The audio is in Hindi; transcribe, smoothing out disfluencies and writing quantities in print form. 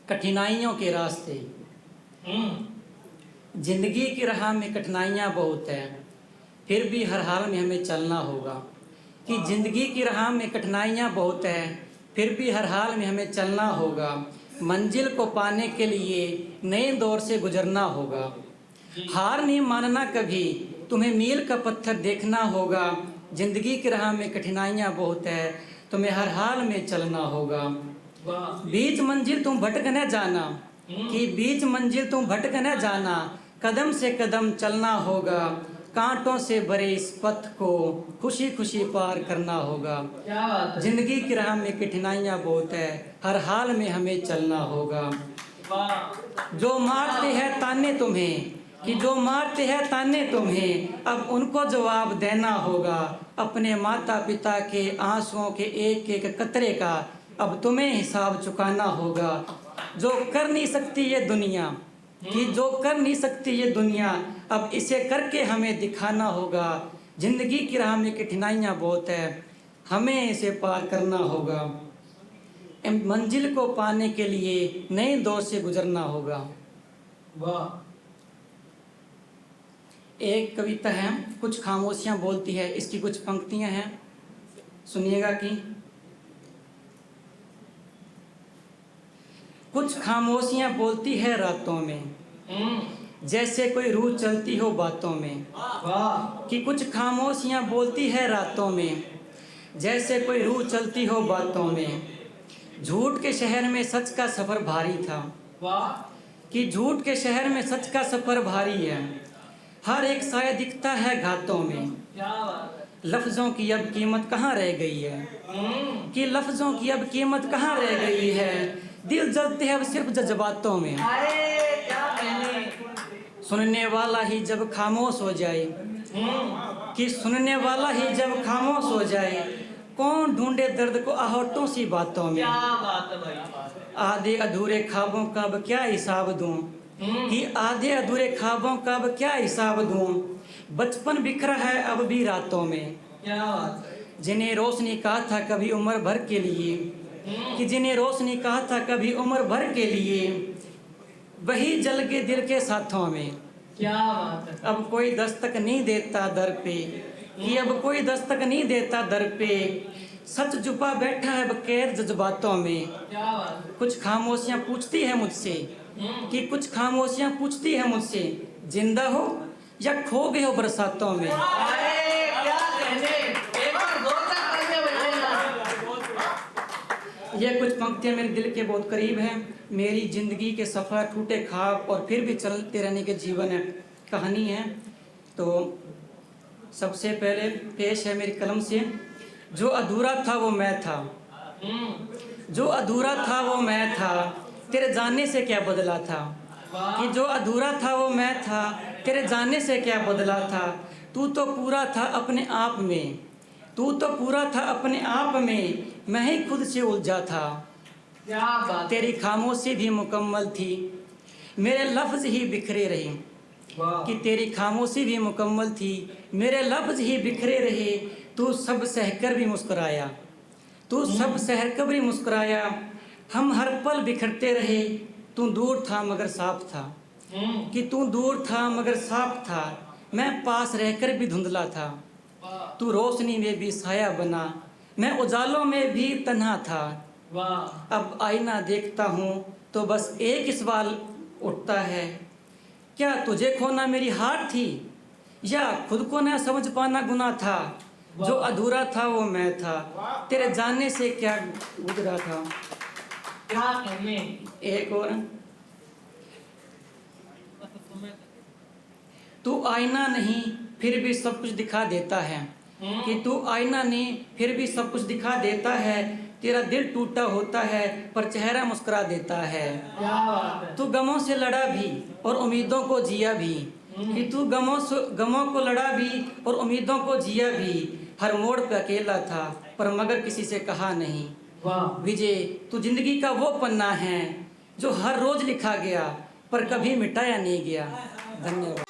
कठिनाइयों के रास्ते। जिंदगी की राह में कठिनाइयाँ बहुत हैं, फिर भी हर हाल में हमें चलना होगा। कि जिंदगी की राह में कठिनाइयाँ बहुत हैं, फिर भी हर हाल में हमें चलना होगा। मंजिल को पाने के लिए नए दौर से गुजरना होगा। हार नहीं मानना कभी, तुम्हें मील का पत्थर देखना होगा। जिंदगी की राह में कठिनाइयाँ बहुत है, तुम्हें हर हाल में चलना होगा। बीच मंजिल तुम भटक न जाना, कि बीच मंजिल तुम भटक न जाना। कदम से कदम चलना होगा, कांटों से भरे इस पथ को खुशी खुशी पार करना होगा। जिंदगी की राह में कठिनाइयाँ बहुत है, हर हाल में हमें चलना होगा। जो मारते हैं ताने तुम्हें, कि जो मारते हैं ताने तुम्हें, अब उनको जवाब देना होगा। अपने माता पिता के आंसुओं के एक एक कतरे का अब तुम्हें हिसाब चुकाना होगा। जो कर नहीं सकती ये दुनिया, कि जो कर नहीं सकती ये दुनिया, अब इसे करके हमें दिखाना होगा। जिंदगी की राह में कठिनाइयाँ बहुत है, हमें इसे पार करना होगा। मंजिल को पाने के लिए नए दौर से गुजरना होगा। वाह। एक कविता है, कुछ खामोशियाँ बोलती है, इसकी कुछ पंक्तियाँ हैं, सुनिएगा। कि कुछ खामोशियाँ बोलती है रातों में, जैसे कोई रूह चलती हो बातों में। कि कुछ खामोशियाँ बोलती है रातों में, जैसे कोई रूह चलती हो बातों में। झूठ के शहर में सच का सफ़र भारी था, कि झूठ के शहर में सच का सफ़र भारी है। हर एक साया दिखता है घातों में, लफ्ज़ों की अब कीमत कहाँ रह गई है। कि लफ्ज़ों की अब कीमत कहाँ रह गई है, दिल जलते हैं अब सिर्फ जज्बातों में। सुनने वाला ही जब खामोश हो जाए, कि सुनने वाला ही जब खामोश हो जाए, कौन ढूंढे दर्द को आहटों सी बातों में। आधे अधूरे ख्वाबों का अब क्या हिसाब दूं, कि आधे अधूरे ख्वाबों का अब क्या हिसाब दूं। बचपन बिखरा है अब भी रातों में, जिन्हें रोशनी कहा था कभी उम्र भर के लिए। कि जिन्हें रोशनी कहा था कभी उम्र भर के लिए, वही जल के दिल के साथों में। क्या बात है। अब कोई दस्तक नहीं देता दर पे, कि अब कोई दस्तक नहीं देता दर पे। सच छुपा बैठा है अब कैद जज्बातों में। क्या बात है। कुछ खामोशियाँ पूछती है मुझसे, कि कुछ खामोशियाँ पूछती है मुझसे, जिंदा हो या खो गए हो बरसातों में। क्या कहने, एक बार जोरदार तालियां बजाइए। यह कुछ पंक्तियाँ मेरे दिल के बहुत करीब हैं। मेरी ज़िंदगी के सफ़र, टूटे ख्वाब और फिर भी चलते रहने के जीवन है, कहानी है। तो सबसे पहले पेश है मेरी कलम से, जो अधूरा था वो मैं था। जो अधूरा था वो मैं था, तेरे जाने से क्या बदला था। कि जो अधूरा था वो मैं था, तेरे जाने से क्या बदला था। तू तो पूरा था अपने आप में, तू तो पूरा था अपने आप में, मैं ही खुद से उलझा था। क्या बात। तेरी खामोशी भी मुकम्मल थी, मेरे लफ्ज़ ही बिखरे रहे। कि तेरी खामोशी भी मुकम्मल थी, मेरे लफ्ज़ ही बिखरे रहे। तू सब सहकर भी मुस्कुराया, तू सब सहकर भी मुस्कुराया। हम हर पल बिखरते रहे, तू दूर था मगर साफ था। कि तू दूर था मगर साफ था, मैं पास रहकर भी धुंधला था। तू रोशनी में भी साया बना, मैं उजालों में भी तन्हा था। अब आईना देखता हूँ तो बस एक ही सवाल उठता है, क्या तुझे खोना मेरी हार थी, या खुद को न समझ पाना गुनाह था। जो अधूरा था वो मैं था, तेरे जाने से क्या गुजरा था। क्या कहने। एक और, तू आईना नहीं फिर भी सब कुछ दिखा देता है। कि तू आईना नहीं फिर भी सब कुछ दिखा देता है। तेरा दिल टूटा होता है पर चेहरा मुस्कुरा देता है। क्या बात है। तू गमों से लड़ा भी और उम्मीदों को जिया भी। कि तू गमों को लड़ा भी और उम्मीदों को जिया भी। हर मोड़ पे अकेला था पर मगर किसी से कहा नहीं। विजय, तू जिंदगी का वो पन्ना है जो हर रोज लिखा गया पर कभी मिटाया नहीं गया। धन्यवाद।